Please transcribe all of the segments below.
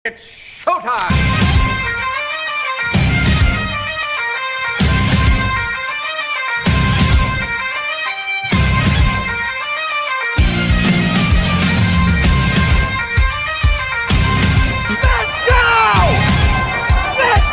It's showtime! Let's go! Let's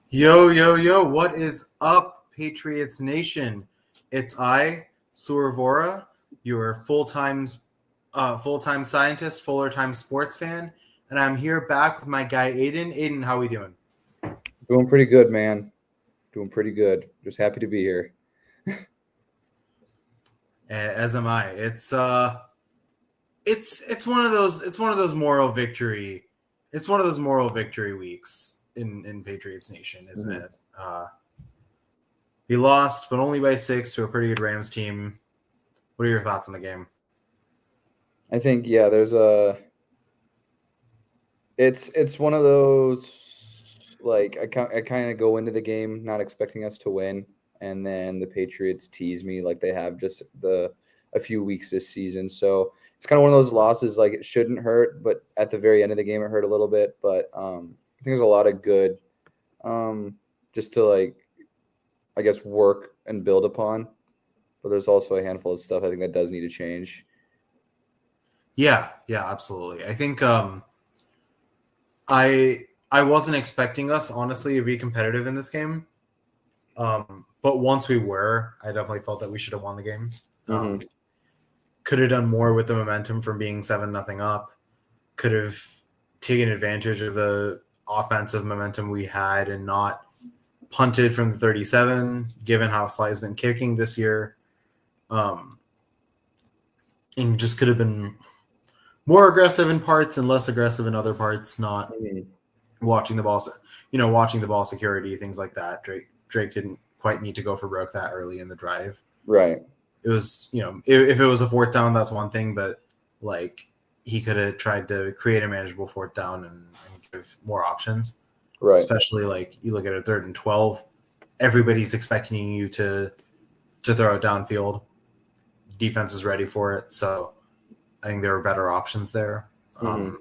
go! Yo, what is up, Patriots Nation? It's I, Soor, your full-time scientist, fuller-time sports fan, and I'm here back with my guy, Aiden. Aiden, how we doing? Doing pretty good, man. Doing pretty good. Just happy to be here. As am I. It's one of those moral victory. It's one of those moral victory weeks in Patriots Nation, isn't it? He lost, but only by 6 to a pretty good Rams team. What are your thoughts on the game? I think there's it's one of those, like, I kind of go into the game not expecting us to win, and then the Patriots tease me like they have just a few weeks this season. So it's kind of one of those losses, like, it shouldn't hurt, but at the very end of the game it hurt a little bit. But I think there's a lot of good just to, like, I guess, work and build upon. But there's also a handful of stuff I think that does need to change. Yeah, absolutely. I think I wasn't expecting us, honestly, to be competitive in this game. But once we were, I definitely felt that we should have won the game. Could have done more with the momentum from being 7-0 up. Could have taken advantage of the offensive momentum we had and not punted from the 37, given how Sly's been kicking this year. And just could have been more aggressive in parts and less aggressive in other parts, not watching the ball security, things like that. Drake didn't quite need to go for broke that early in the drive. Right. It was, if it was a fourth down, that's one thing, but, like, he could have tried to create a manageable fourth down and give more options. Right. Especially, like, you look at a 3rd and 12, everybody's expecting you to throw it downfield. Defense is ready for it, so I think there were better options there. And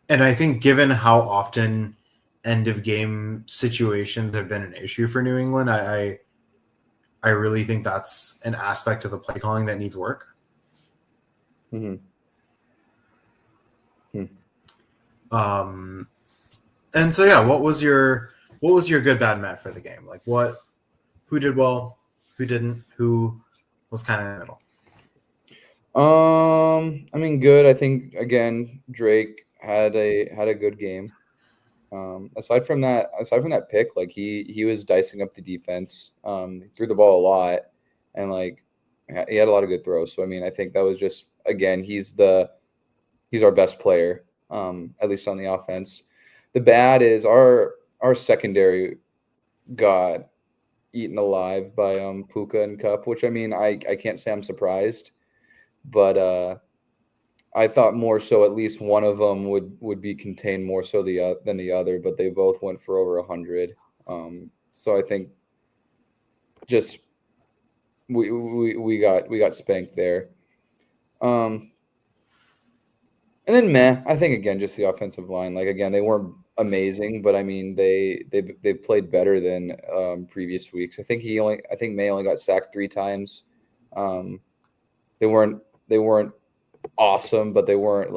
I think, given how often end of game situations have been an issue for New England, I really think that's an aspect of the play calling that needs work. And so, yeah, what was your good bad Matt for the game? Like, who did well, who didn't, who was kind of in the middle? I mean, good. I think, again, Drake had a good game. Aside from that pick, like, he was dicing up the defense. He threw the ball a lot, and, like, he had a lot of good throws. So I mean, I think that was just, again, he's our best player, at least on the offense. The bad is our secondary got eaten alive by Puka and Cup, which, I mean, I can't say I'm surprised, but I thought more so at least one of them would be contained more so than the other, but they both went for over 100. So I think just we got spanked there. And then I think, again, just the offensive line. Like, again, they weren't amazing, but I mean, they played better than previous weeks. I think May only got sacked 3 times. They weren't awesome, but they weren't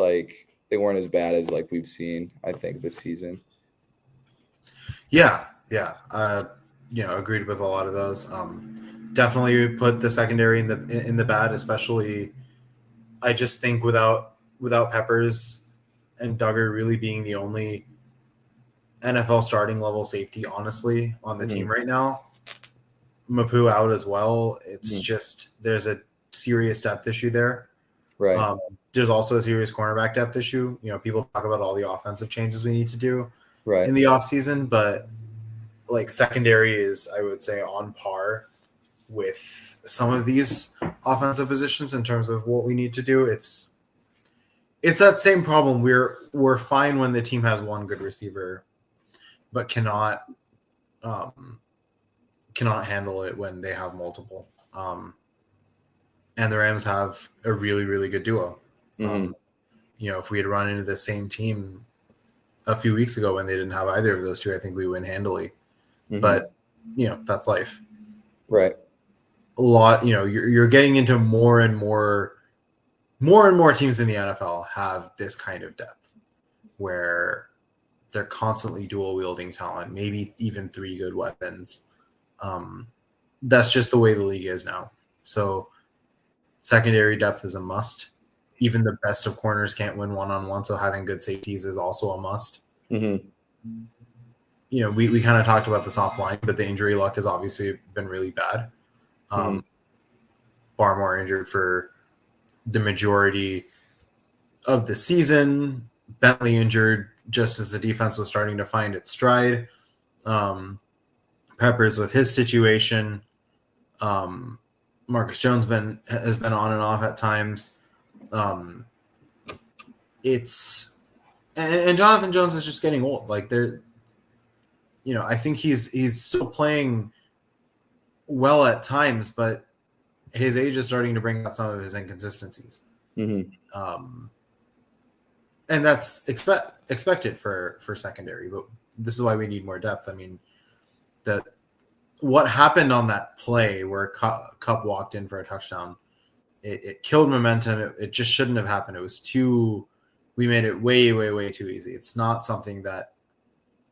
as bad as, like, we've seen, I think, this season. Yeah. Agreed with a lot of those. Definitely put the secondary in the bad, especially. I just think without Peppers and Duggar really being the only NFL starting level safety, honestly, on the team right now, Mapu out as well. It's just, there's a serious depth issue there. Right. There's also a serious cornerback depth issue. People talk about all the offensive changes we need to do in the offseason, but, like, secondary is, I would say, on par with some of these offensive positions in terms of what we need to do. It's that same problem. We're fine when the team has one good receiver, but cannot cannot handle it when they have multiple. And the Rams have a really, really good duo. If we had run into the same team a few weeks ago when they didn't have either of those two, I think we win handily. But, that's life. Right. A lot, you're getting into more and more teams in the NFL have this kind of depth where they're constantly dual wielding talent, maybe even 3 good weapons. That's just the way the league is now. So secondary depth is a must. Even the best of corners can't win one-on-one, so having good safeties is also a must. We kind of talked about this offline, but the injury luck has obviously been really bad. Barmore injured for the majority of the season. Bentley injured just as the defense was starting to find its stride. Peppers with his situation. Marcus Jones has been on and off at times. And Jonathan Jones is just getting old. Like I think he's still playing well at times, but his age is starting to bring out some of his inconsistencies. And that's expected for secondary, but this is why we need more depth. I mean, what happened on that play where Kupp walked in for a touchdown, it killed momentum. It just shouldn't have happened. It was we made it way, way, way too easy. It's not something that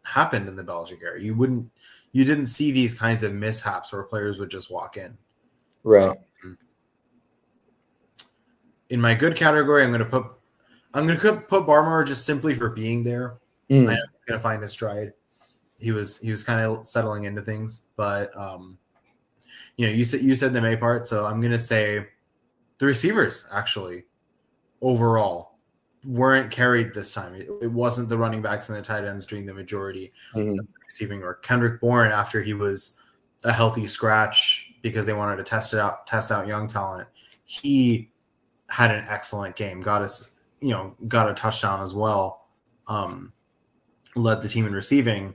happened in the Belichick era. You didn't see these kinds of mishaps where players would just walk in. Right. In my good category, I'm going to put Barmore just simply for being there. I know he's going to find his stride. He was kind of settling into things, but you said the May part, so I'm going to say the receivers actually overall weren't carried this time. It wasn't the running backs and the tight ends doing the majority of the receiving work. Kendrick Bourne, after he was a healthy scratch because they wanted to test out young talent, he had an excellent game. Got a touchdown as well. Led the team in receiving.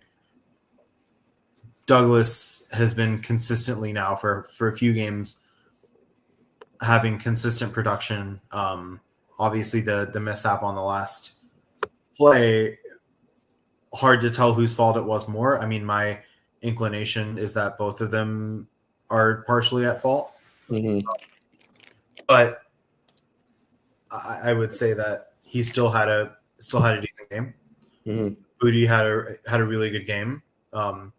Douglas has been consistently now for a few games having consistent production. Obviously the mishap on the last play, hard to tell whose fault it was more. I mean, my inclination is that both of them are partially at fault. But I would say that he still had a decent game. Booty had a really good game. And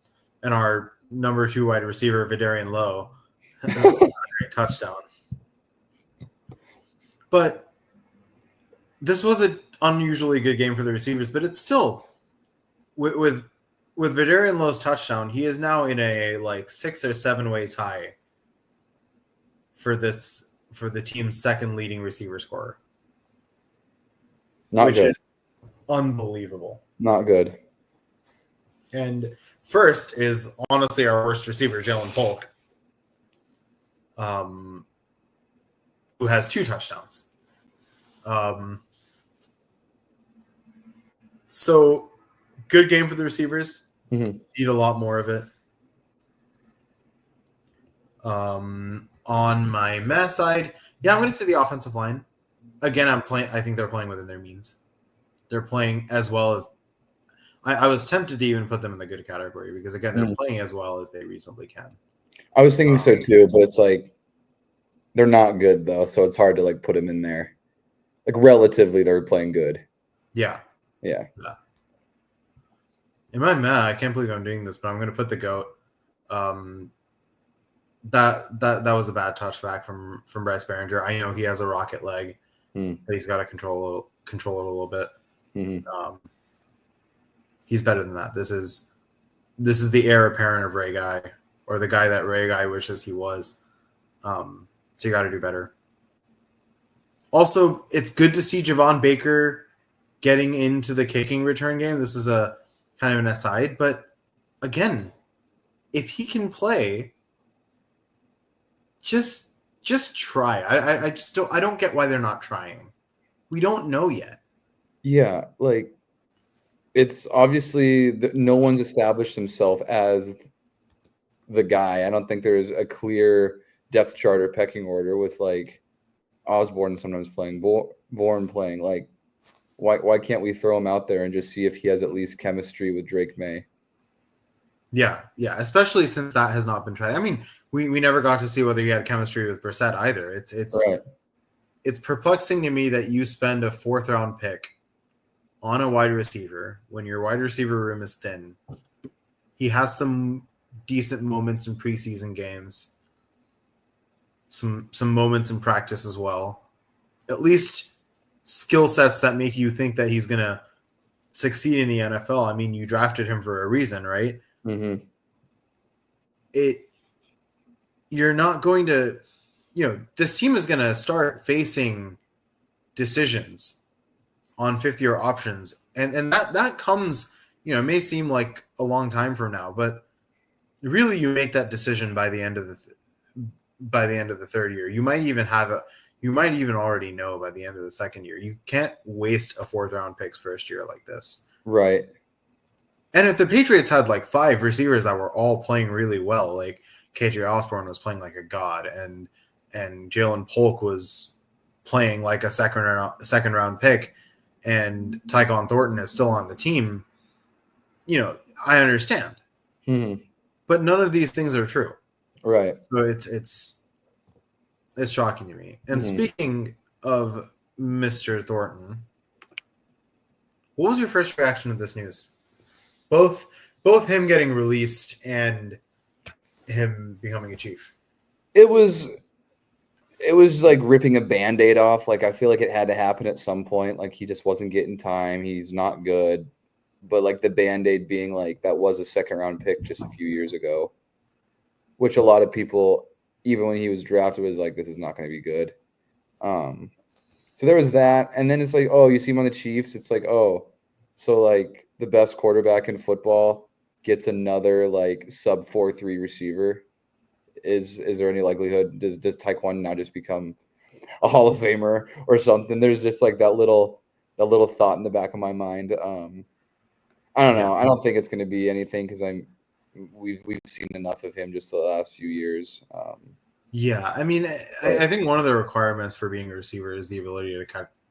our number 2 wide receiver, Vidarian Lowe, had a great touchdown. But this was an unusually good game for the receivers, but it's still with Vidarian Lowe's touchdown, he is now in a 6 or 7 way tie for the team's second leading receiver scorer. Not good. Is unbelievable. Not good. And first is honestly our worst receiver, Jalen Polk, who has 2 touchdowns. So good game for the receivers. Need a lot more of it. On my meh side, I'm going to say the offensive line. Again, I think they're playing within their means. They're playing as well as I was tempted to even put them in the good category because again, they're playing as well as they reasonably can. I was thinking so too, but it's they're not good though, so it's hard to put them in there. Relatively, they're playing good. Yeah. In my meh, I can't believe I'm doing this, but I'm going to put the GOAT. That was a bad touchback from Bryce Behringer. I know he has a rocket leg, but he's got to control it a little bit. He's better than that. This is the heir apparent of Ray Guy, or the guy that Ray Guy wishes he was. So you got to do better. Also, it's good to see Javon Baker getting into the kicking return game. This is a kind of an aside, but again, if he can play, just try. I don't get why they're not trying. We don't know yet. Yeah, it's obviously no one's established himself as the guy. I don't think there's a clear depth chart or pecking order with like Osborne sometimes playing, Bourne playing. Like, why can't we throw him out there and just see if he has at least chemistry with Drake May? Yeah, especially since that has not been tried. I mean, we never got to see whether he had chemistry with Brissett either. It's perplexing to me that you spend a 4th round pick on a wide receiver when your wide receiver room is thin. He has some decent moments in preseason games, some moments in practice as well. At least skill sets that make you think that he's gonna succeed in the NFL. I mean, you drafted him for a reason, right? Mm-hmm. You're not going to, this team is going to start facing decisions on 5th-year options, and that comes, it may seem like a long time from now, but really you make that decision by the end of the 3rd year. You might even already know by the end of the 2nd year. You can't waste a 4th round pick's first year like this, right? And if the Patriots had like 5 receivers that were all playing really well, like KJ Osborne was playing like a god, and Jalen Polk was playing like a second round pick, and Tyquan Thornton is still on the team, I understand. Mm-hmm. But none of these things are true. Right. So it's shocking to me. And speaking of Mr. Thornton, what was your first reaction to this news? Both him getting released and him becoming a Chief. It was like ripping a Band-Aid off. Like, I feel like it had to happen at some point. Like, he just wasn't getting time. He's not good. But like the Band-Aid being like, that was a 2nd round pick just a few years ago, which a lot of people, even when he was drafted, was like, this is not going to be good. So there was that. And then it's like, oh, you see him on the Chiefs. It's like, oh, so like the best quarterback in football gets another like sub 4.3 receiver. Is there any likelihood does Tyquan now just become a Hall of Famer or something? There's just like that little thought in the back of my mind. I don't know. I don't think it's going to be anything because we've seen enough of him just the last few years. I mean, I think one of the requirements for being a receiver is the ability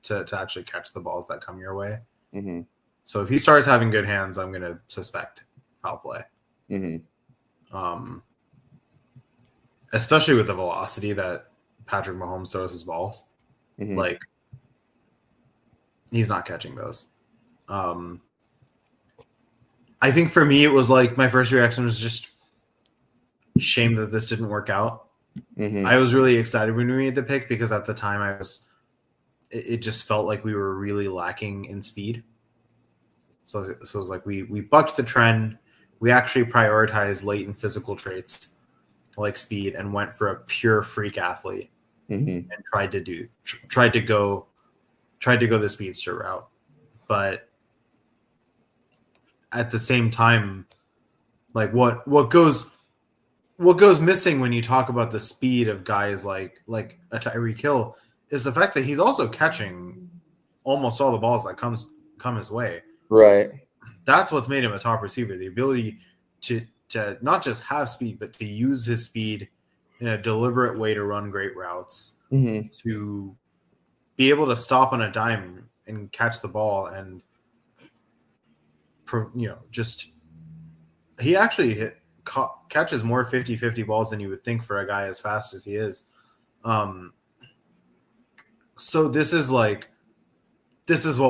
to actually catch the balls that come your way. Mm-hmm. So if he starts having good hands, I'm going to suspect foul play. Mm-hmm. Especially with the velocity that Patrick Mahomes throws his balls. Mm-hmm. Like, he's not catching those. I think for me, it was like my first reaction was just shame that this didn't work out. Mm-hmm. I was really excited when we made the pick because at the time it just felt like we were really lacking in speed. So it was like we bucked the trend. We actually prioritized latent physical traits like speed and went for a pure freak athlete and tried to go the speedster route. But at the same time, like what goes missing when you talk about the speed of guys like a Tyreek Hill is the fact that he's also catching almost all the balls that come his way. Right. That's what's made him a top receiver. The ability to not just have speed, but to use his speed in a deliberate way to run great routes, to be able to stop on a dime and catch the ball and, just he actually catches more 50-50 balls than you would think for a guy as fast as he is. So this is what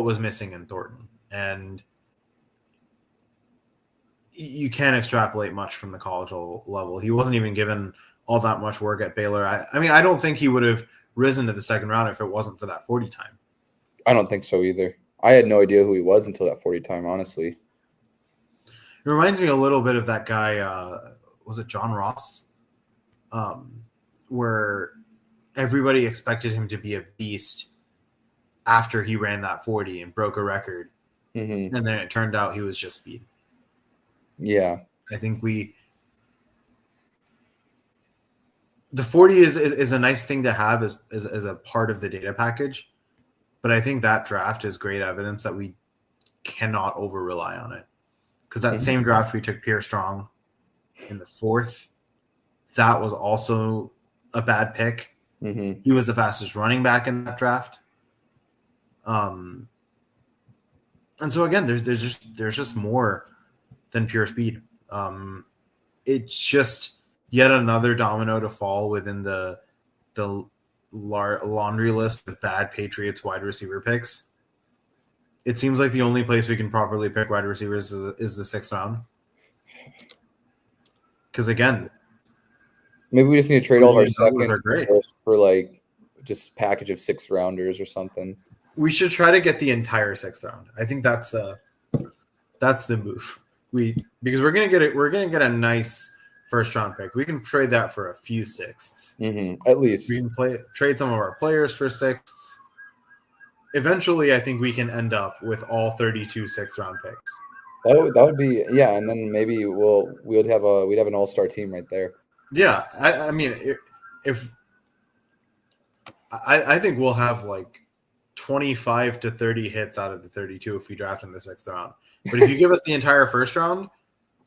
was missing in Thornton, and you can't extrapolate much from the college level. He wasn't even given all that much work at Baylor. I mean, I don't think he would have risen to the 2nd round if it wasn't for that 40 time. I don't think so either. I had no idea who he was until that 40 time, honestly. It reminds me a little bit of that guy, was it John Ross? Where everybody expected him to be a beast after he ran that 40 and broke a record. And then it turned out he was just speed. Yeah. I think the 40 is a nice thing to have as a part of the data package. But I think that draft is great evidence that we cannot over rely on it. Because that same draft, we took Pierre Strong in the 4th. that was also a bad pick. Mm-hmm. He was the fastest running back in that draft. And so again, there's just more than pure speed. It's just yet another domino to fall within the laundry list of bad Patriots wide receiver picks. It seems like the only place we can properly pick wide receivers is the 6th round. Because again, maybe we just need to trade all of our Douglas are seconds great. for like just package of 6th rounders or something. We should try to get the entire 6th round. I think that's the move. Because we're gonna get a nice 1st round pick. We can trade that for a few 6ths. Mm-hmm. At least We can trade some of our players for 6ths. Eventually, I think we can end up with all 32 6th round picks. that would be, yeah, and then maybe we'd have an all-star team right there. Yeah, I mean, if I think we'll have like 25 to 30 hits out of the 32 if we draft in the 6th round. But if you give us the entire 1st round,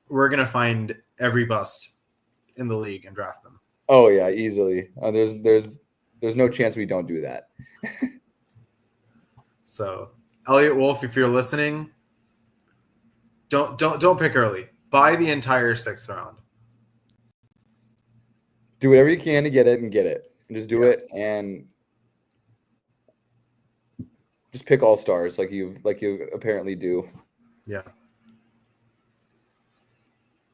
we're gonna find every bust in the league and draft them. Oh yeah, easily. There's no chance we don't do that. So, Elliot Wolf, if you're listening, don't pick early. Buy the entire 6th round. Do whatever you can to get it and get it. And just do it and just pick all stars like you apparently do. Yeah.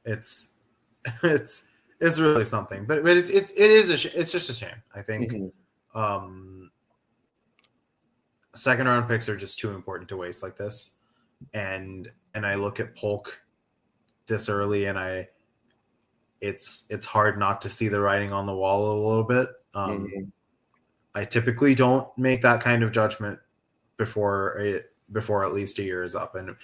It's really something. But it is it's just a shame, I think. Mm-hmm. 2nd round picks are just too important to waste like this. And I look at Polk this early and it's hard not to see the writing on the wall a little bit. I typically don't make that kind of judgment before at least a year is up, and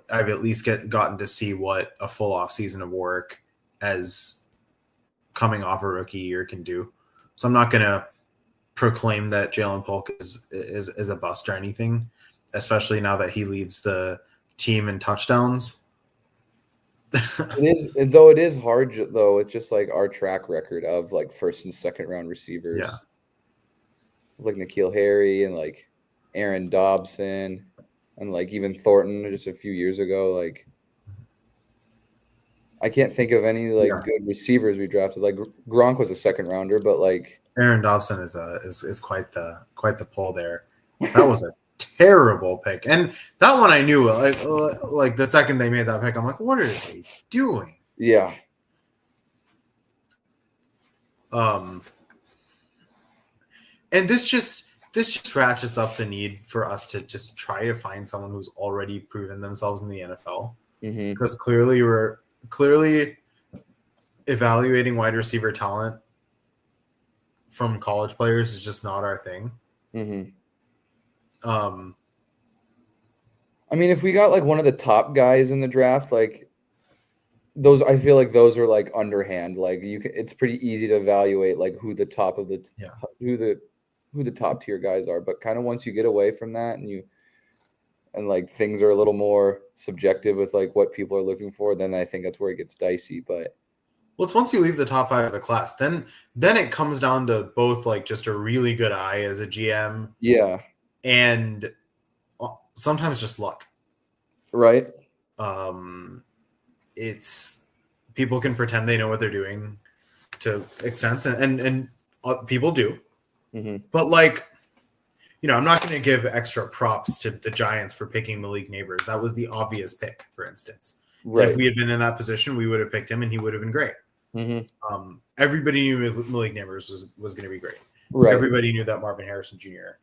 I've at least gotten to see what a full off season of work as coming off a rookie year can do. So I'm not gonna proclaim that Jalen Polk is a bust or anything, especially now that he leads the team in touchdowns. It is hard though. It's just like our track record of like 1st and 2nd round receivers, like N'Keal Harry and like Aaron Dobson and like even Thornton just a few years ago. Like I can't think of any like good receivers we drafted. Like Gronk was a 2nd rounder, but like Aaron Dobson is quite the pull there. That was a terrible pick, and that one I knew like the second they made that pick, I'm like, what are they doing? Yeah. And this just ratchets up the need for us to just try to find someone who's already proven themselves in the NFL, because clearly we're evaluating wide receiver talent from college players is just not our thing. I mean, if we got like one of the top guys in the draft, like those, I feel like those are like underhand. Like it's pretty easy to evaluate like who the top of the who the top tier guys are. But kind of once you get away from that and like things are a little more subjective with like what people are looking for, then I think that's where it gets dicey. But well, it's once you leave the top 5 of the class, then it comes down to both like just a really good eye as a GM, and sometimes just luck, right? It's people can pretend they know what they're doing to extents, and people do, but like, you know, I'm not going to give extra props to the Giants for picking Malik Neighbors. That was the obvious pick, for instance. Right. If we had been in that position, we would have picked him, and he would have been great. Everybody knew Malik Neighbors was going to be great. Right. Everybody knew that Marvin Harrison Jr.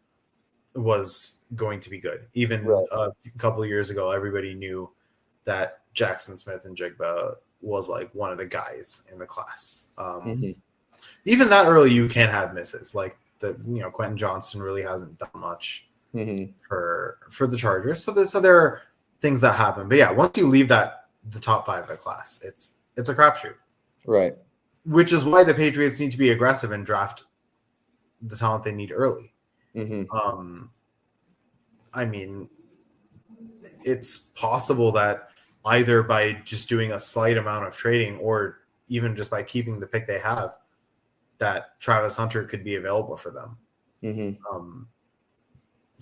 was going to be good. Even a couple of years ago, everybody knew that Jackson Smith and Jigba was like one of the guys in the class. Even that early, you can have misses. Like Quentin Johnston really hasn't done much for the Chargers. So there are things that happen. But yeah, once you leave the top 5 of the class, it's a crapshoot. Right. Which is why the Patriots need to be aggressive and draft the talent they need early. I mean, it's possible that either by just doing a slight amount of trading or even just by keeping the pick they have, that Travis Hunter could be available for them. Mm-hmm.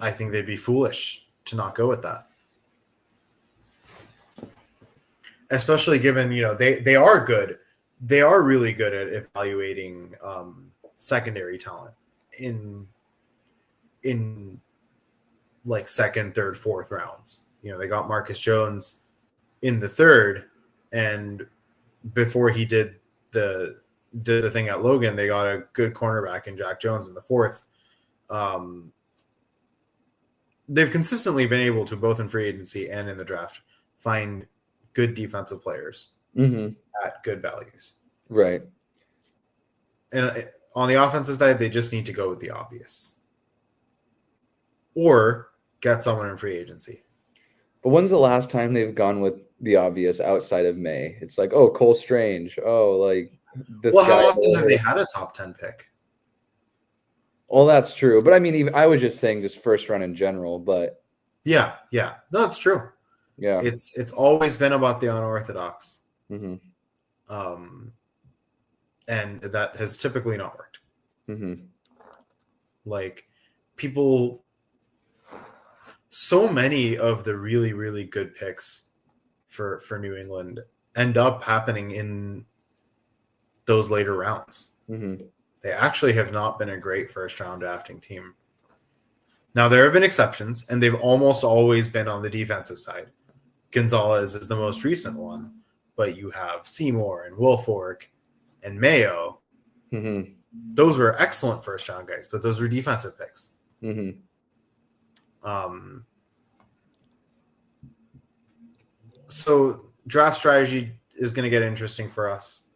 I think they'd be foolish to not go with that. Especially given, they are good. They are really good at evaluating secondary talent in like second, third, fourth rounds. They got Marcus Jones in the third, and before he did the thing at Logan, they got a good cornerback in Jack Jones in the fourth. They've consistently been able to, both in free agency and in the draft, find good defensive players at good values. Right. And on the offensive side, they just need to go with the obvious. Or get someone in free agency. But when's the last time they've gone with the obvious outside of May? It's like, oh, Cole Strange. Oh, like this guy. How often have they had a top 10 pick? Well, that's true. But I mean, I was just saying just first round in general, but yeah. No, it's true. Yeah. It's always been about the unorthodox. Mm-hmm. And that has typically not worked. Mm-hmm. Like people, so many of the really, really good picks for New England end up happening in those later rounds. Mm-hmm. They actually have not been a great first round drafting team. Now, there have been exceptions, and they've almost always been on the defensive side. Gonzalez is the most recent one, but you have Seymour and Wilfork and Mayo. Mm-hmm. Those were excellent first round guys, but those were defensive picks. Mm-hmm. So draft strategy is going to get interesting for us.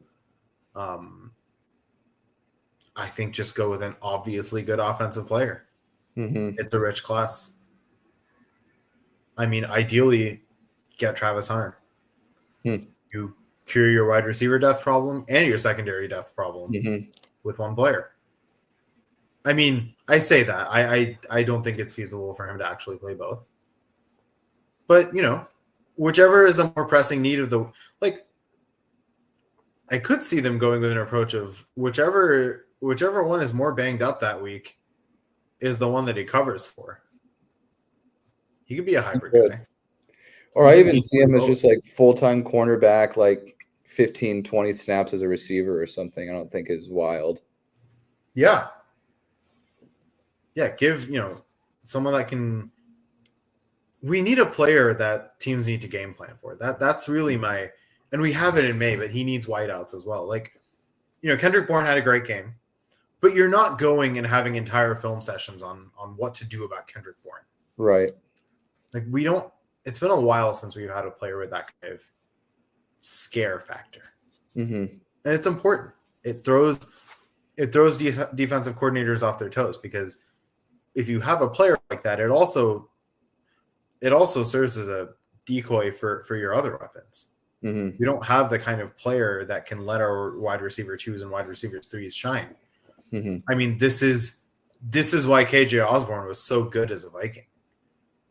I think just go with an obviously good offensive player. Mm-hmm. It's a rich class. I mean, ideally, get Travis Hunter. You cure your wide receiver depth problem and your secondary depth problem with one player. I mean, I say that. I don't think it's feasible for him to actually play both. But, whichever is the more pressing need of the – like, I could see them going with an approach of whichever one is more banged up that week is the one that he covers for. He could be a hybrid guy. Or I even see him as just like full-time cornerback, like 15, 20 snaps as a receiver or something. I don't think is wild. Yeah. Yeah, give, someone that can – we need a player that teams need to game plan for. That's really my – and we have it in May, but he needs wideouts as well. Like, Kendrick Bourne had a great game, but you're not going and having entire film sessions on what to do about Kendrick Bourne. Right. Like, we don't – it's been a while since we've had a player with that kind of scare factor. Mm-hmm. And it's important. It throws defensive coordinators off their toes, because if you have a player like that, it also serves as a decoy for your other weapons. Mm-hmm. We don't have the kind of player that can let our wide receiver 2s and wide receiver 3s shine. Mm-hmm. I mean, this is why KJ Osborne was so good as a Viking,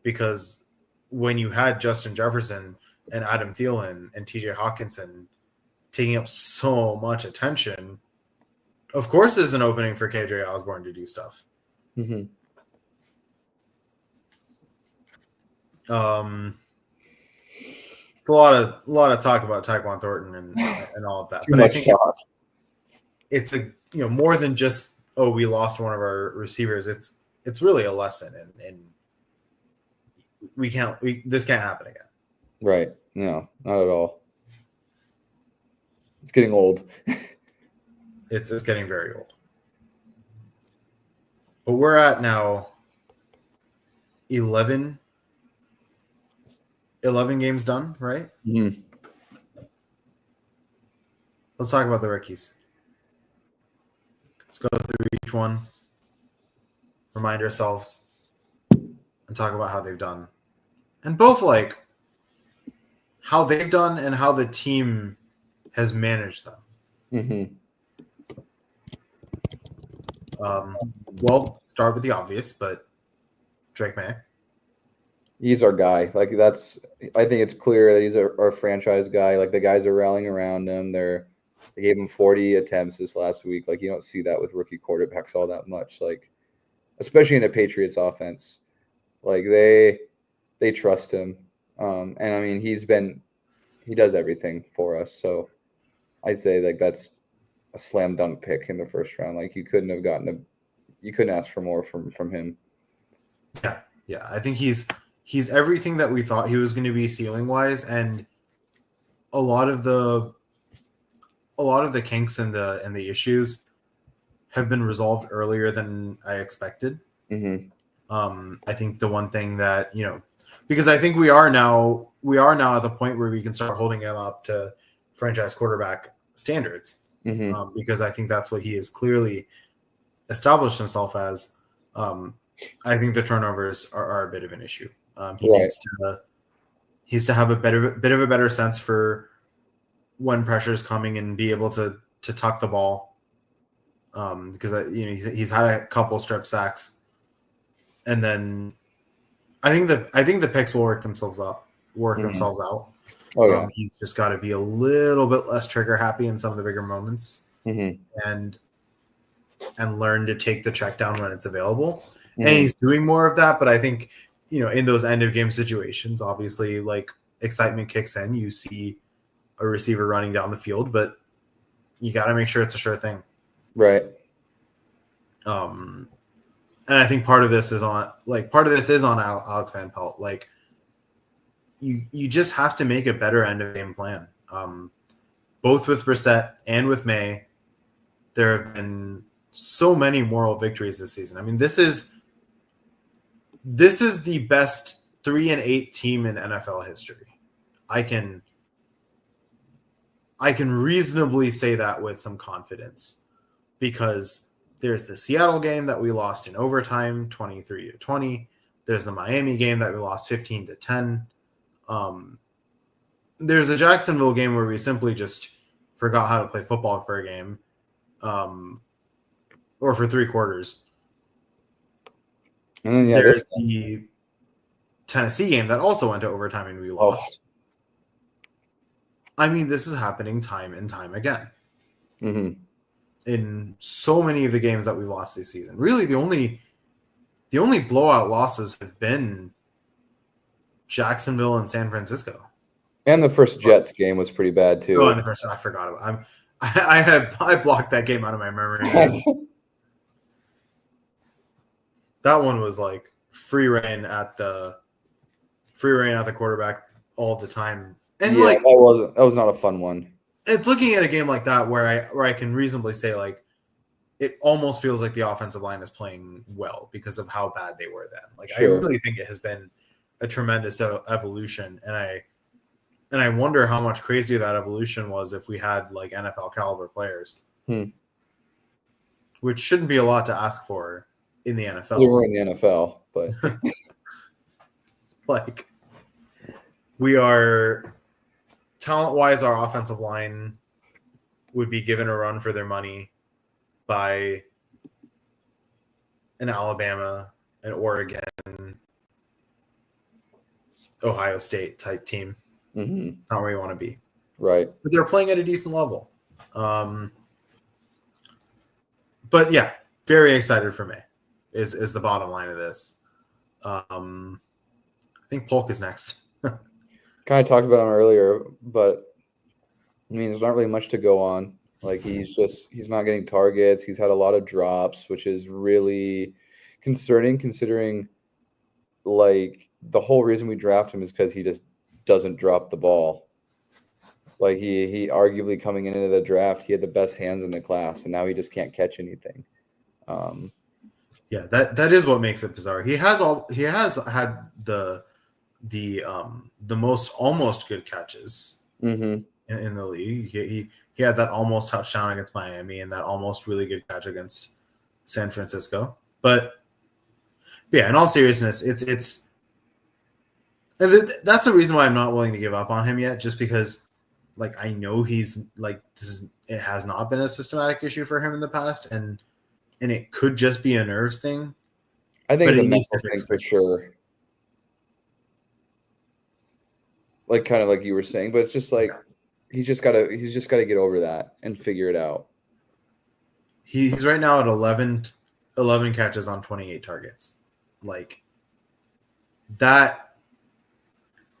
because when you had Justin Jefferson and Adam Thielen and TJ Hawkinson taking up so much attention, of course there's an opening for KJ Osborne to do stuff. Mm-hmm. It's a lot of talk about Tyquan Thornton and all of that. But I think it's more than just, oh, we lost one of our receivers. It's really a lesson, and this can't happen again. Right. No, not at all. It's getting old. It's getting very old. But we're at now 11 games done, right? Mm-hmm. Let's talk about the rookies. Let's go through each one, remind ourselves, and talk about how they've done. And both like how they've done and how the team has managed them. Mm-hmm. Well, start with the obvious, but Drake May. He's our guy. Like I think it's clear that he's our franchise guy. Like the guys are rallying around him. They're They gave him 40 attempts this last week. Like, you don't see that with rookie quarterbacks all that much. Like, especially in a Patriots offense. Like, they trust him. And I mean, he does everything for us. So I'd say like that's a slam dunk pick in the first round. Like, you couldn't ask for more from him. Yeah. I think he's everything that we thought he was going to be ceiling wise, and a lot of the kinks and the issues have been resolved earlier than I expected. Mm-hmm. I think the one thing that, because I think we are now at the point where we can start holding him up to franchise quarterback standards. Mm-hmm. Because I think that's what he has clearly established himself as. I think the turnovers are a bit of an issue. He needs to have a bit of a better sense for when pressure is coming and be able to tuck the ball. Because he's had a couple strip sacks, and then I think the picks will work themselves out. Oh yeah. He's just got to be a little bit less trigger happy in some of the bigger moments, and learn to take the check down when it's available. And he's doing more of that, but I think in those end of game situations, obviously, like, excitement kicks in. You see a receiver running down the field, but you got to make sure it's a sure thing. Right. And I think part of this is on Alex Van Pelt. Like, you just have to make a better end of game plan. Both with Brissett and with May, there have been so many moral victories this season. I mean, this is the best 3-8 team in NFL history. I can reasonably say that with some confidence, because there's the Seattle game that we lost in overtime, 23-20. There's the Miami game that we lost 15-10. There's a Jacksonville game where we simply just forgot how to play football for a game, or for 3 quarters. And then, there's the Tennessee game that also went to overtime and we lost. I mean, this is happening time and time again. Mm-hmm. In so many of the games that we've lost this season. Really, the only blowout losses have been Jacksonville and San Francisco. And the first Jets game was pretty bad too. Oh, and the first, I forgot about it. I blocked that game out of my memory. That one was like free reign at the quarterback all the time. And yeah, that was not a fun one. It's looking at a game like that where I can reasonably say, like, it almost feels like the offensive line is playing well because of how bad they were then. Like, sure. I really think it has been a tremendous evolution, and I wonder how much crazier that evolution was if we had like NFL caliber players, which shouldn't be a lot to ask for in the NFL. We were in the NFL, but like, we are talent-wise, our offensive line would be given a run for their money by an Alabama, an Oregon, Ohio State type team. Mm-hmm. It's not where you want to be. Right. But they're playing at a decent level. But yeah, very excited for May is the bottom line of this. I think Polk is next. Kind of talked about him earlier, but I mean, there's not really much to go on. Like, he's not getting targets. He's had a lot of drops, which is really concerning considering, like, the whole reason we draft him is because he just doesn't drop the ball. Like, he arguably coming into the draft, he had the best hands in the class, and now he just can't catch anything. Yeah, that is what makes it bizarre. He has had the most almost good catches in the league. He had that almost touchdown against Miami and that almost really good catch against San Francisco. But yeah, in all seriousness, it's and that's the reason why I'm not willing to give up on him yet, just because, like, I know he's like, it has not been a systematic issue for him in the past, and it could just be a nerves thing. I think it's a mental thing for sure. Like, kind of like you were saying, but it's just like he's just gotta get over that and figure it out. He's right now at 11 catches on 28 targets. Like, that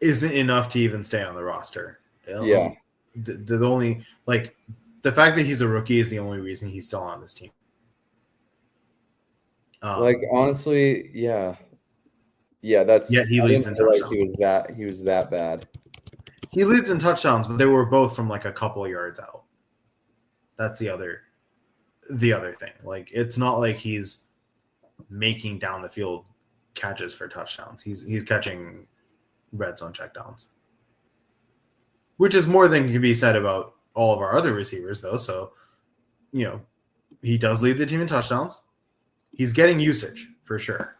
isn't enough to even stay on the roster. Yeah. The only, like, the fact that he's a rookie is the only reason he's still on this team. Like, honestly, yeah. Yeah, that's Yeah, he I leads didn't in realize touchdowns. he was that bad. He leads in touchdowns, but they were both from like a couple of yards out. That's the other thing. Like, it's not like he's making down the field catches for touchdowns. He's catching red zone checkdowns, which is more than can be said about all of our other receivers, though. So, he does lead the team in touchdowns. He's getting usage for sure.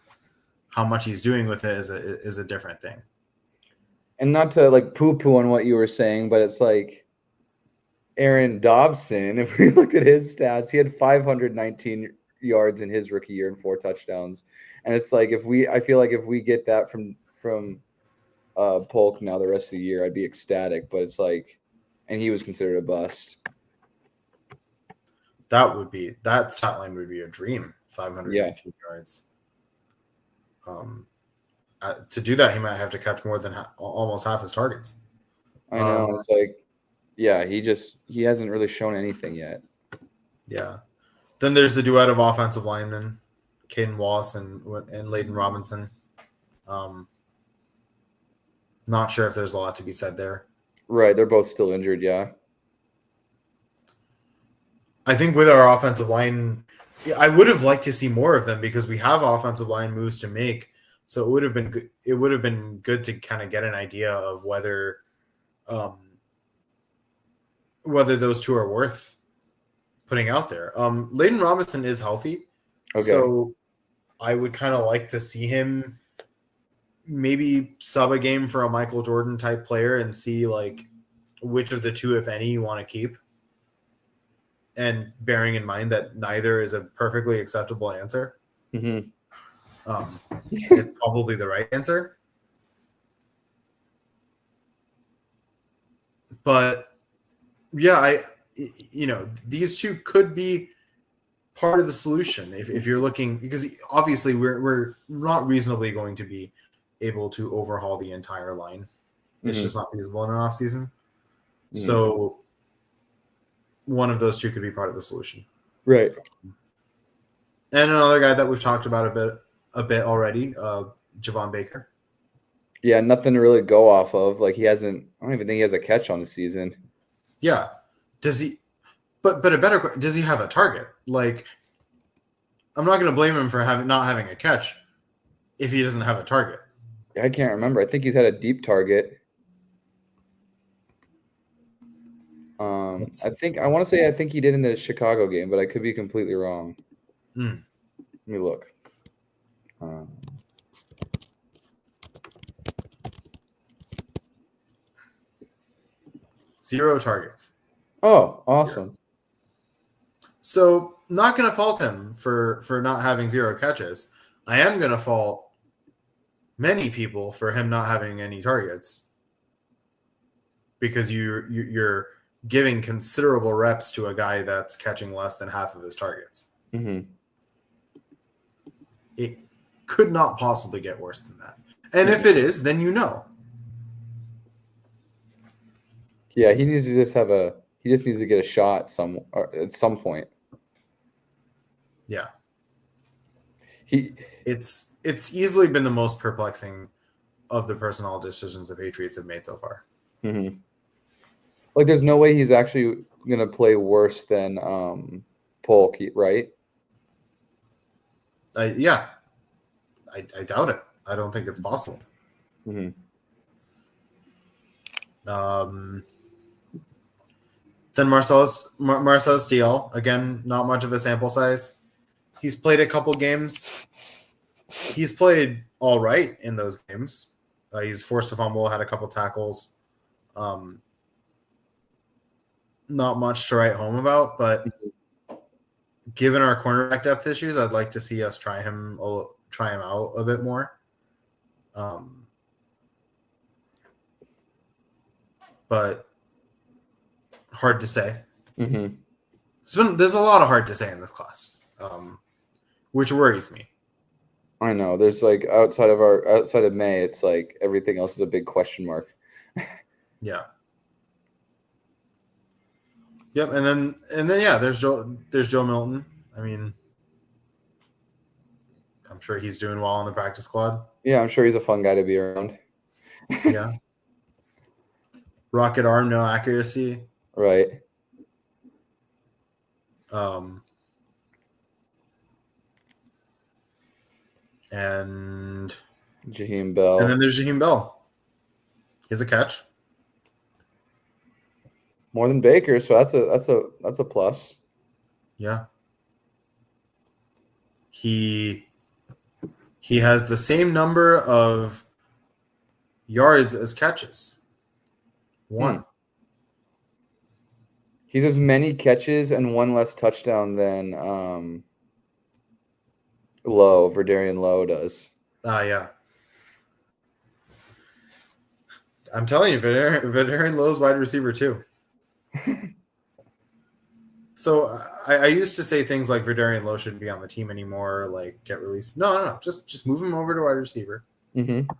How much he's doing with it is a different thing. And not to like poo-poo on what you were saying, but it's like Aaron Dobson, if we look at his stats, he had 519 yards in his rookie year and 4 touchdowns. And it's like I feel like if we get that from Polk now the rest of the year, I'd be ecstatic. But it's like, and he was considered a bust. That stat line would be a dream. 519 yards. To do that, he might have to catch more than almost half his targets. I know. It's like, yeah, he hasn't really shown anything yet. Yeah. Then there's the duet of offensive linemen, Caden Wallace and Layden Robinson. Not sure if there's a lot to be said there. Right. They're both still injured. Yeah. I think with our offensive line, I would have liked to see more of them because we have offensive line moves to make. So it would have been good. It would have been good to kind of get an idea of whether those two are worth putting out there. Layden Robinson is healthy, so I would kind of like to see him maybe sub a game for a Michael Jordan type player and see like which of the two, if any, you want to keep. And bearing in mind that neither is a perfectly acceptable answer. Mm-hmm. It's probably the right answer. But yeah, these two could be part of the solution if you're looking, because obviously we're not reasonably going to be able to overhaul the entire line. It's just not feasible in an off season. So one of those two could be part of the solution. Right. And another guy that we've talked about a bit already, Javon Baker. Yeah, nothing to really go off of. Like, I don't even think he has a catch on the season. Yeah. Does he? But does he have a target? Like, I'm not going to blame him for not having a catch if he doesn't have a target. I can't remember. I think he's had a deep target. I want to say he did in the Chicago game, but I could be completely wrong. Let me look. 0 targets. Oh, awesome. 0. So not going to fault him for not having 0 catches. I am going to fault many people for him not having any targets because you're giving considerable reps to a guy that's catching less than half of his targets. Mm-hmm. It could not possibly get worse than that. And if it is, then Yeah, he needs to just needs to get a shot at some point. Yeah. It's easily been the most perplexing of the personnel decisions the Patriots have made so far. Mm-hmm. Like, there's no way he's actually going to play worse than Polk, right? I doubt it. I don't think it's possible. Mm-hmm. Then Marcellus Steele, again, not much of a sample size. He's played a couple games. He's played all right in those games. He's forced a fumble, had a couple tackles. Not much to write home about, but given our cornerback depth issues, I'd like to see us try him out a bit more. But hard to say. Mm-hmm. There's a lot of hard to say in this class, which worries me. I know. There's like outside of May, it's like everything else is a big question mark. Yeah. Yep, and then yeah, there's Joe Milton. I mean, I'm sure he's doing well on the practice squad. Yeah, I'm sure he's a fun guy to be around. Yeah. Rocket arm, no accuracy. Right. And Jaheim Bell. And then there's Jaheim Bell. He's a catch. More than Baker, so that's a plus. Yeah. He has the same number of yards as catches. One. He has many catches and one less touchdown than Verdarian Lowe does. Yeah. I'm telling you, Verdarian Lowe's wide receiver too. So I used to say things like Verdarian Lowe shouldn't be on the team anymore, like get released. No. Just move him over to wide receiver. Mm-hmm.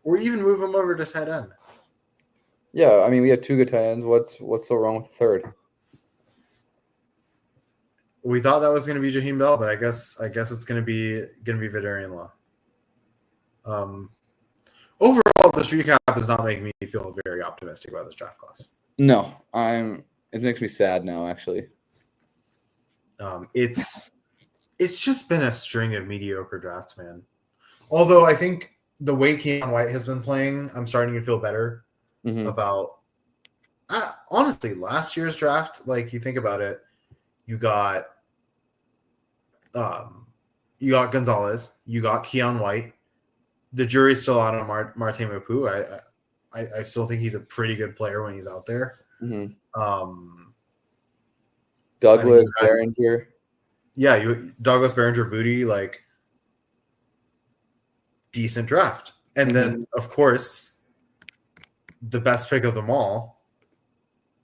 Or even move him over to tight end. Yeah, I mean we have two good tight ends. What's so wrong with the third? We thought that was going to be Jaheim Bell, but I guess it's going to be Verdarian Lowe. Overall, this recap is not making me feel very optimistic about this draft class. No, it makes me sad now, actually. It's just been a string of mediocre drafts, man. Although I think the way Keon White has been playing, I'm starting to feel better about. Honestly, last year's draft, like you think about it, you got Gonzalez, you got Keon White. The jury's still out on Martin Mapu. I still think he's a pretty good player when he's out there. Mm-hmm. Douglas Behringer. Yeah, Douglas Behringer Booty, like decent draft. And then, of course, the best pick of them all,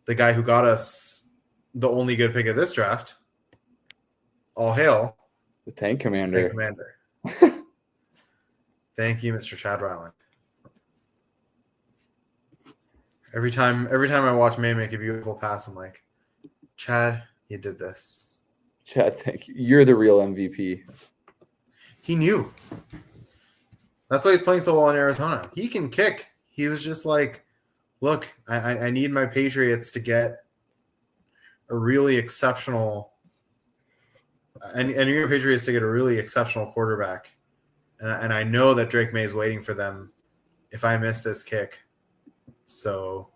the guy who got us the only good pick of this draft, all hail. The Tank Commander. Thank you, Mr. Chad Ryland. Every time I watch May make a beautiful pass, I'm like, Chad, you did this. Chad, thank you. You're the real MVP. He knew. That's why he's playing so well in Arizona. He can kick. He was just like, look, I need my Patriots to get a really exceptional and your Patriots to get a really exceptional quarterback. And I know that Drake May is waiting for them if I miss this kick. So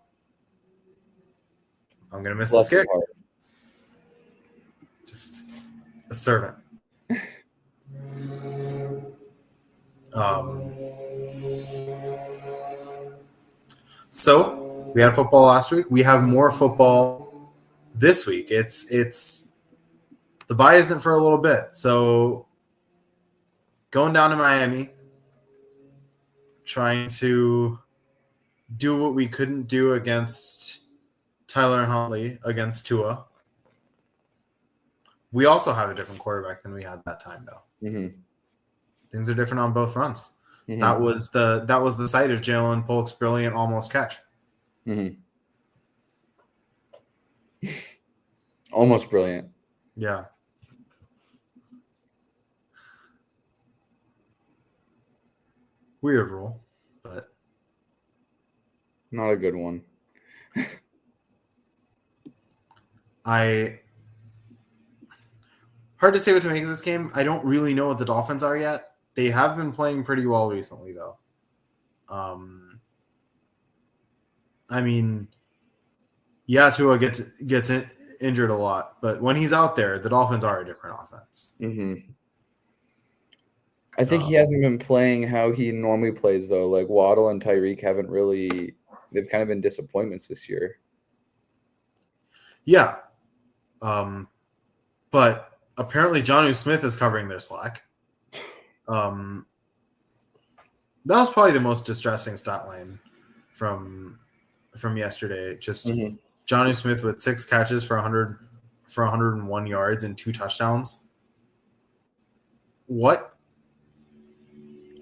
I'm going to miss this kick. Just a servant. So we had football last week. We have more football this week. It's the bye isn't for a little bit. So going down to Miami, trying to do what we couldn't do against Tyler and Huntley against Tua. We also have a different quarterback than we had that time, though. Mm-hmm. Things are different on both fronts. Mm-hmm. That was the site of Jalen Polk's brilliant almost catch. Mm-hmm. Almost brilliant. Yeah. Weird rule, but not a good one. Hard to say what to make of this game. I don't really know what the Dolphins are yet. They have been playing pretty well recently, though. I mean, yeah, Tua gets injured a lot, but when he's out there, the Dolphins are a different offense. Mm-hmm. I think he hasn't been playing how he normally plays, though. Like Waddle and Tyreek haven't really – they've kind of been disappointments this year. Yeah. But apparently Jonnu Smith is covering their slack. That was probably the most distressing stat line from yesterday. Just Johnny Smith with 6 catches for 101 yards and 2 touchdowns. What?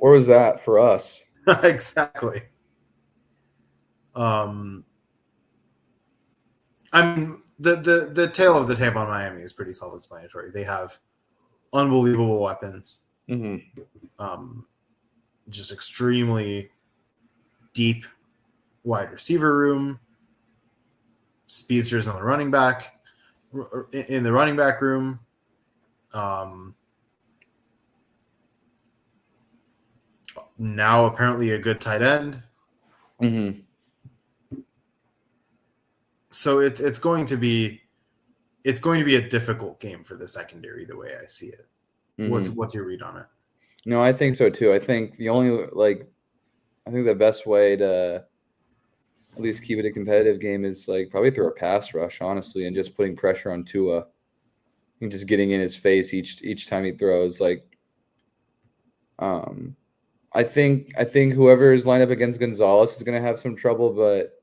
Where was that for us? Exactly. I mean, the tale of the tape on Miami is pretty self-explanatory. They have unbelievable weapons. Just extremely deep wide receiver room. Speedsters in the running back room. Now apparently a good tight end. So it's going to be a difficult game for the secondary the way I see it. What's your read on it? No, I think so too. I think the best way to at least keep it a competitive game is probably through a pass rush, honestly, and just putting pressure on Tua and just getting in his face each time he throws. I think whoever is lined up against Gonzalez is going to have some trouble, but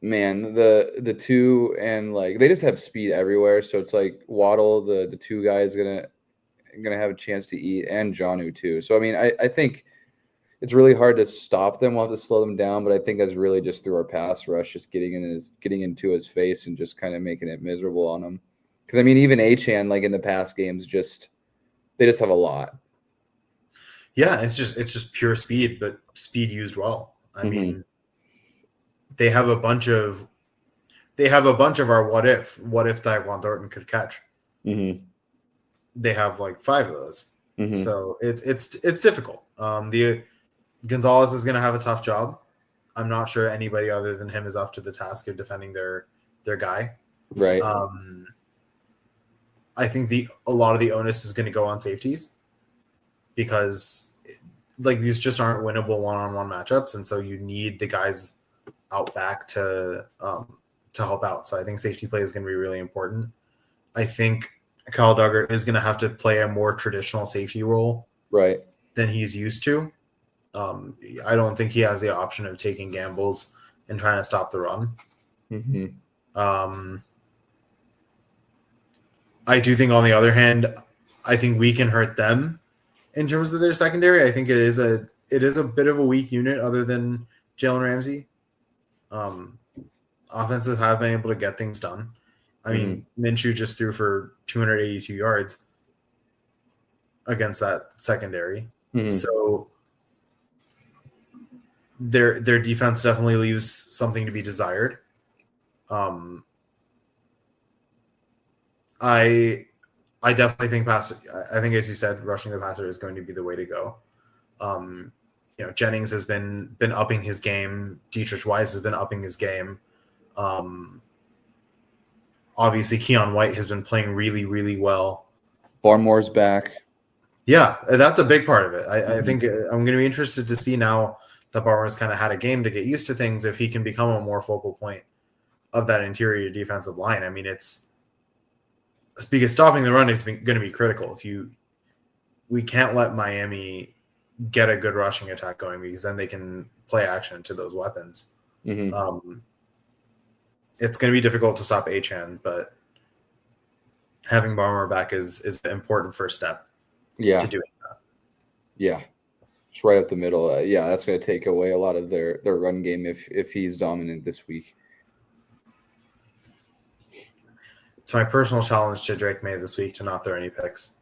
man, the two and they just have speed everywhere, so it's Waddle, the two guys gonna have a chance to eat, and Jonnu too. So I mean, I think it's really hard to stop them. We'll have to slow them down, but I think that's really just through our pass rush, just getting into his face and just kind of making it miserable on him. Because I mean, even Achane, in the past games, they just have a lot. Yeah, it's just pure speed, but speed used well. I mean, they have a bunch of our what if Tyquan Thornton could catch. They have 5 of those. So it's difficult. The Gonzalez is going to have a tough job. I'm not sure anybody other than him is up to the task of defending their guy. Right. I think a lot of the onus is going to go on safeties because these just aren't winnable one-on-one matchups, and so you need the guys out back to help out. So I think safety play is going to be really important. I think Kyle Duggar is going to have to play a more traditional safety role than he's used to. I don't think he has the option of taking gambles and trying to stop the run. I do think, on the other hand, I think we can hurt them in terms of their secondary. I think it is a bit of a weak unit other than Jalen Ramsey. Offenses have been able to get things done. I mean, Minshew just threw for 282 yards against that secondary. So their defense definitely leaves something to be desired. I definitely think I think, as you said, rushing the passer is going to be the way to go. Jennings has been upping his game. Dietrich Wise has been upping his game. Obviously, Keon White has been playing really, really well. Barmore's back. Yeah, that's a big part of it. I think I'm going to be interested to see now that Barmore's kind of had a game to get used to things, if he can become a more focal point of that interior defensive line. I mean, it's because stopping the run is going to be critical. We can't let Miami get a good rushing attack going, because then they can play action to those weapons. It's going to be difficult to stop Achane, but having Barmore back is an important first step to doing that. Yeah, it's right up the middle. That's going to take away a lot of their run game if he's dominant this week. It's my personal challenge to Drake May this week to not throw any picks.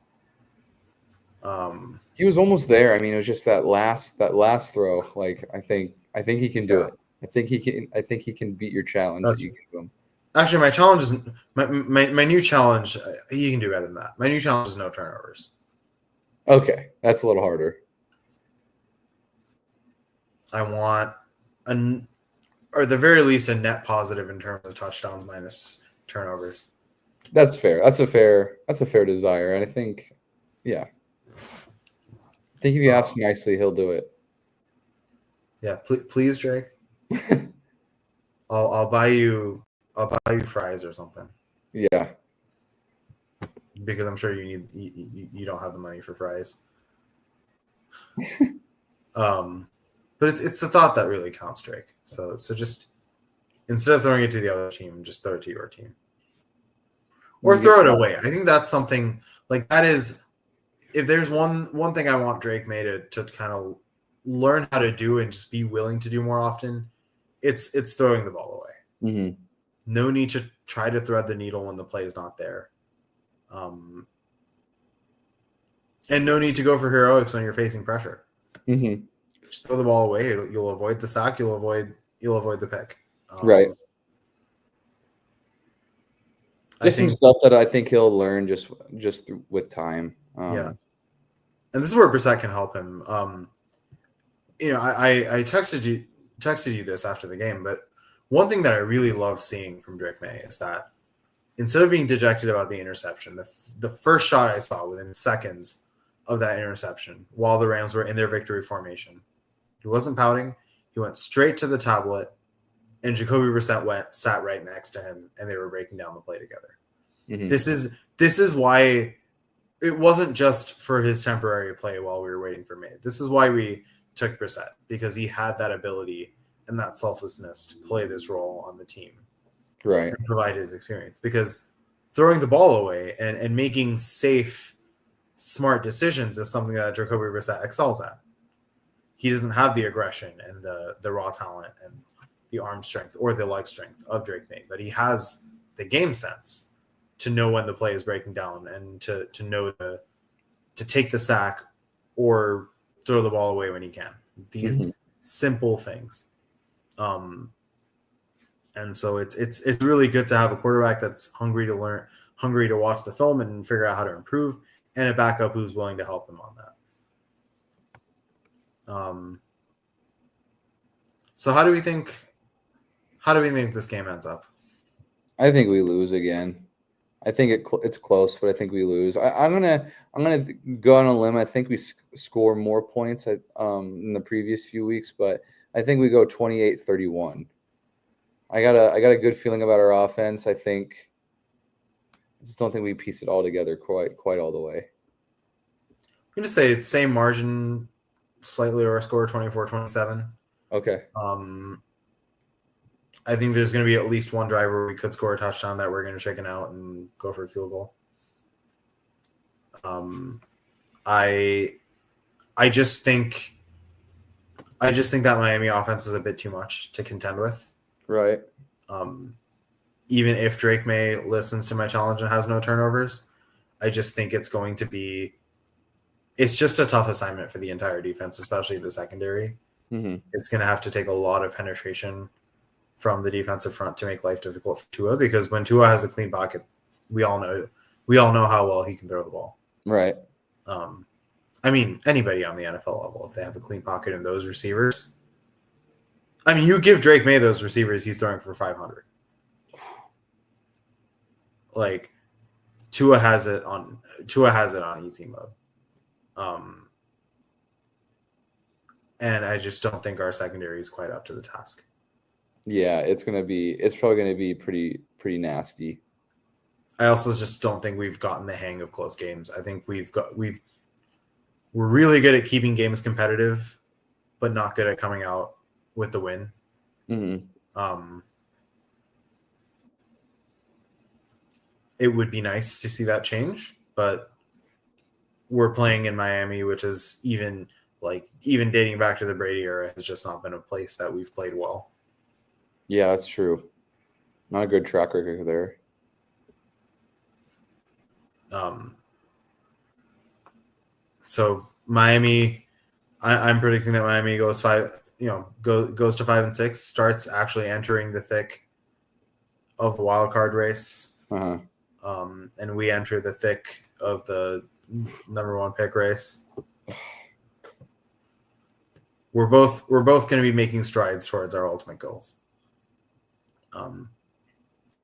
He was almost there. I mean, it was just that last throw. I think he can do it. I think he can beat your challenge that you give him. Actually, my challenge is my new challenge. He can do better than that. My new challenge is no turnovers. Okay, that's a little harder. I want or at the very least, a net positive in terms of touchdowns minus turnovers. That's fair. That's a fair desire, and I think, I think if you ask nicely, he'll do it. Yeah, please, Drake. I'll buy you fries or something. Yeah, because I'm sure you don't have the money for fries. But it's the thought that really counts, Drake. So just instead of throwing it to the other team, just throw it to your team. Or throw it away. I think that's something like that is if there's one thing I want Drake May to kind of learn how to do and just be willing to do more often, it's throwing the ball away. Mm-hmm. No need to try to thread the needle when the play is not there. And no need to go for heroics when you're facing pressure. Mm-hmm. Just throw the ball away. You'll avoid the sack. You'll avoid the pick. Right. I Just some think stuff that I think he'll learn just with time. yeah. And this is where Brissett can help him. I texted you this after the game, but one thing that I really loved seeing from Drake May is that instead of being dejected about the interception, the first shot I saw within seconds of that interception, while the Rams were in their victory formation, he wasn't pouting. He went straight to the tablet, and Jacoby Brissett sat right next to him, and they were breaking down the play together. Mm-hmm. This is why it wasn't just for his temporary play while we were waiting for May. This is why we took Brissett, because he had that ability and that selflessness to play this role on the team. Right. And provide his experience. Because throwing the ball away and making safe, smart decisions is something that Jacoby Brissett excels at. He doesn't have the aggression and the raw talent and the arm strength or the leg strength of Drake May, but he has the game sense to know when the play is breaking down and to know to take the sack or throw the ball away when he can. These simple things. And so it's really good to have a quarterback that's hungry to learn, hungry to watch the film and figure out how to improve, and a backup who's willing to help him on that. So how do we think this game ends up? I think we lose again. I think it's close, but I think we lose. I'm gonna go on a limb. I think we score more points in the previous few weeks, but I think we go 28-31. I got a good feeling about our offense. I just don't think we piece it all together quite all the way. I'm gonna say it's same margin, slightly lower score, 24-27. Okay. I think there's going to be at least one drive where we could score a touchdown that we're going to chicken out and go for a field goal. I just think that Miami offense is a bit too much to contend with. Right. Even if Drake May listens to my challenge and has no turnovers, I just think it's just a tough assignment for the entire defense, especially the secondary. Mm-hmm. It's going to have to take a lot of penetration from the defensive front to make life difficult for Tua, because when Tua has a clean pocket, we all know how well he can throw the ball. Right. I mean, anybody on the NFL level, if they have a clean pocket and those receivers, I mean, you give Drake May those receivers, he's throwing for 500. Like Tua has it on easy mode. And I just don't think our secondary is quite up to the task. Yeah, it's probably gonna be pretty nasty. I also just don't think we've gotten the hang of close games. I think we're really good at keeping games competitive, but not good at coming out with the win. Mm-hmm. It would be nice to see that change, but we're playing in Miami, which is even dating back to the Brady era, has just not been a place that we've played well. Yeah, that's true. Not a good track record there. So Miami, I'm predicting that Miami goes to 5-6, starts actually entering the thick of the wild card race. Uh-huh. And we enter the thick of the number 1 pick race. We're both going to be making strides towards our ultimate goals.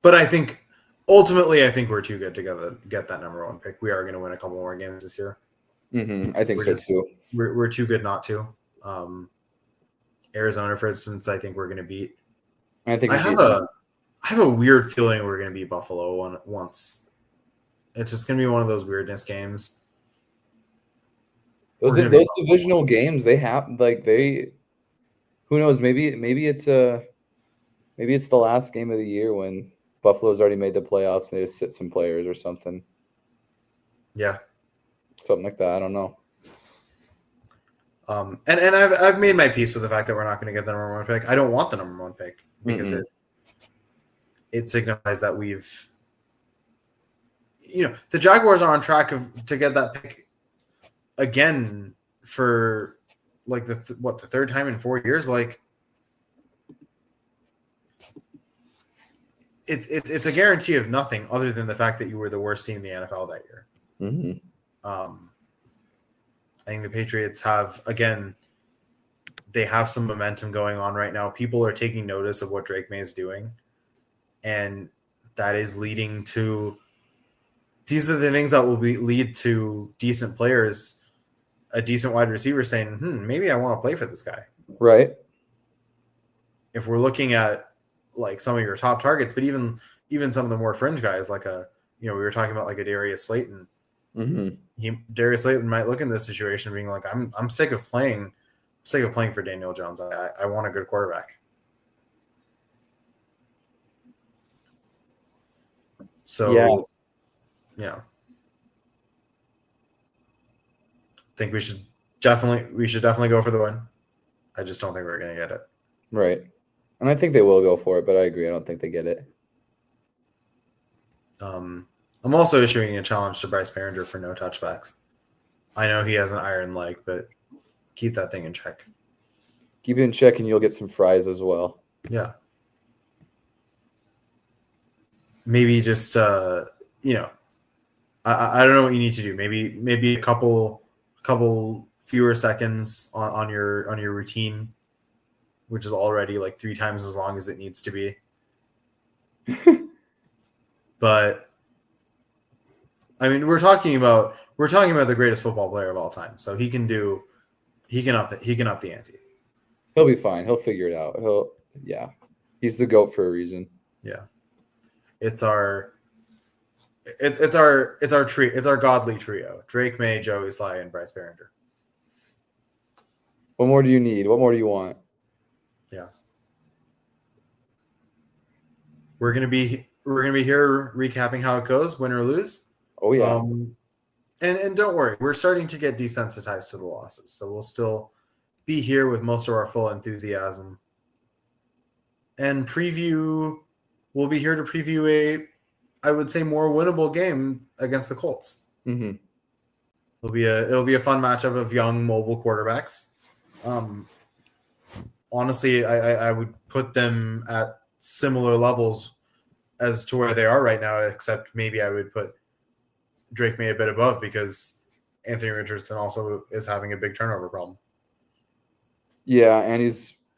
But I think ultimately, we're too good to get that number 1 pick. We are going to win a couple more games this year. Mm-hmm. I think so too. We're too good not to. Arizona, for instance, I think we're going to beat. I have a weird feeling we're going to beat Buffalo once. It's just going to be one of those weirdness games. Those divisional games, they have who knows? Maybe it's a Maybe it's the last game of the year when Buffalo's already made the playoffs and they just sit some players or something. Yeah. Something like that. I don't know. And I've made my peace with the fact that we're not going to get the number one pick. I don't want the number one pick because it signifies that we've, the Jaguars are on track to get that pick again for like the third time in 4 years. Like it's a guarantee of nothing other than the fact that you were the worst team in the NFL that year. I think the Patriots have, again, they have some momentum going on right now. People are taking notice of what Drake May is doing. And that is leading to – these are the things that will lead to decent players, a decent wide receiver saying, maybe I want to play for this guy. Right. If we're looking at, like, some of your top targets, but even some of the more fringe guys, like we were talking about like a Darius Slayton. Darius Slayton might look in this situation being like, I'm sick of playing for Daniel Jones. I want a good quarterback. So yeah. I think we should definitely go for the win. I just don't think we're gonna get it. Right. And I think they will go for it, but I agree. I don't think they get it. I'm also issuing a challenge to Bryce Behringer for no touchbacks. I know he has an iron leg, but keep that thing in check. Keep it in check and you'll get some fries as well. Yeah. Maybe just, I don't know what you need to do. Maybe a couple fewer seconds on your routine, which is already like 3 times as long as it needs to be. But I mean, we're talking about the greatest football player of all time. So he can up the ante. He'll be fine. He'll figure it out. He's the GOAT for a reason. Yeah. It's our godly trio. Drake May, Joey Sly, and Bryce Behringer. What more do you need? What more do you want? Yeah. We're gonna be here recapping how it goes, win or lose. Oh yeah. And don't worry, we're starting to get desensitized to the losses, so we'll still be here with most of our full enthusiasm. And we'll be here to preview I would say, more winnable game against the Colts. It'll be a fun matchup of young mobile quarterbacks. Honestly, I would put them at similar levels as to where they are right now, except maybe I would put Drake May a bit above because Anthony Richardson also is having a big turnover problem. Yeah, and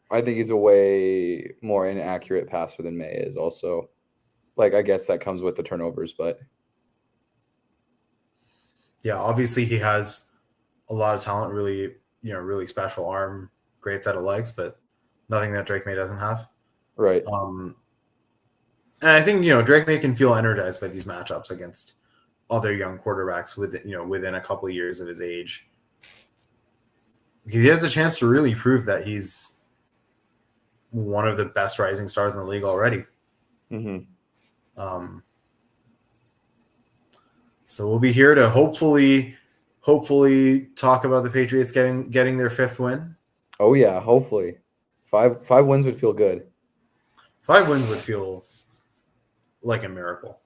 I think he's a way more inaccurate passer than May is also. Like, I guess that comes with the turnovers, but yeah, obviously he has a lot of talent, really special arm, great set of legs, but nothing that Drake May doesn't have. Right. And I think, Drake May can feel energized by these matchups against other young quarterbacks within a couple of years of his age. Because he has a chance to really prove that he's one of the best rising stars in the league already. So we'll be here to hopefully talk about the Patriots getting their 5th win. Oh yeah, hopefully. 5 wins would feel good. 5 wins would feel like a miracle.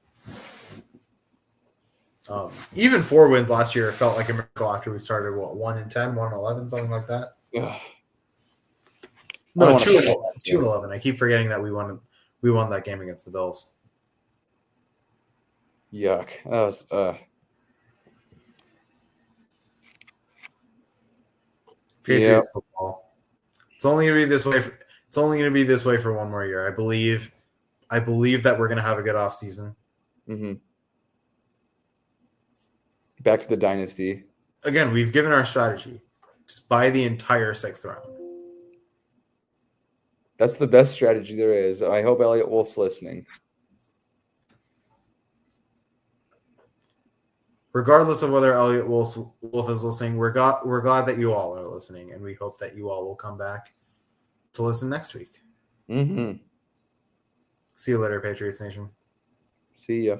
Even 4 wins last year felt like a miracle after we started 1-10, 1-11, something like that. No, 2-11. I keep forgetting that we won that game against the Bills. Yuck. That was Patriots football. It's only going to be this way. It's only going to be this way for one more year. I believe that we're going to have a good offseason. Back to the dynasty. Again, we've given our strategy. Just buy the entire 6th round. That's the best strategy there is. I hope Elliot Wolf's listening. Regardless of whether Elliot Wolf is listening, we're glad that you all are listening, and we hope that you all will come back to listen next week. See you later, Patriots Nation. See ya.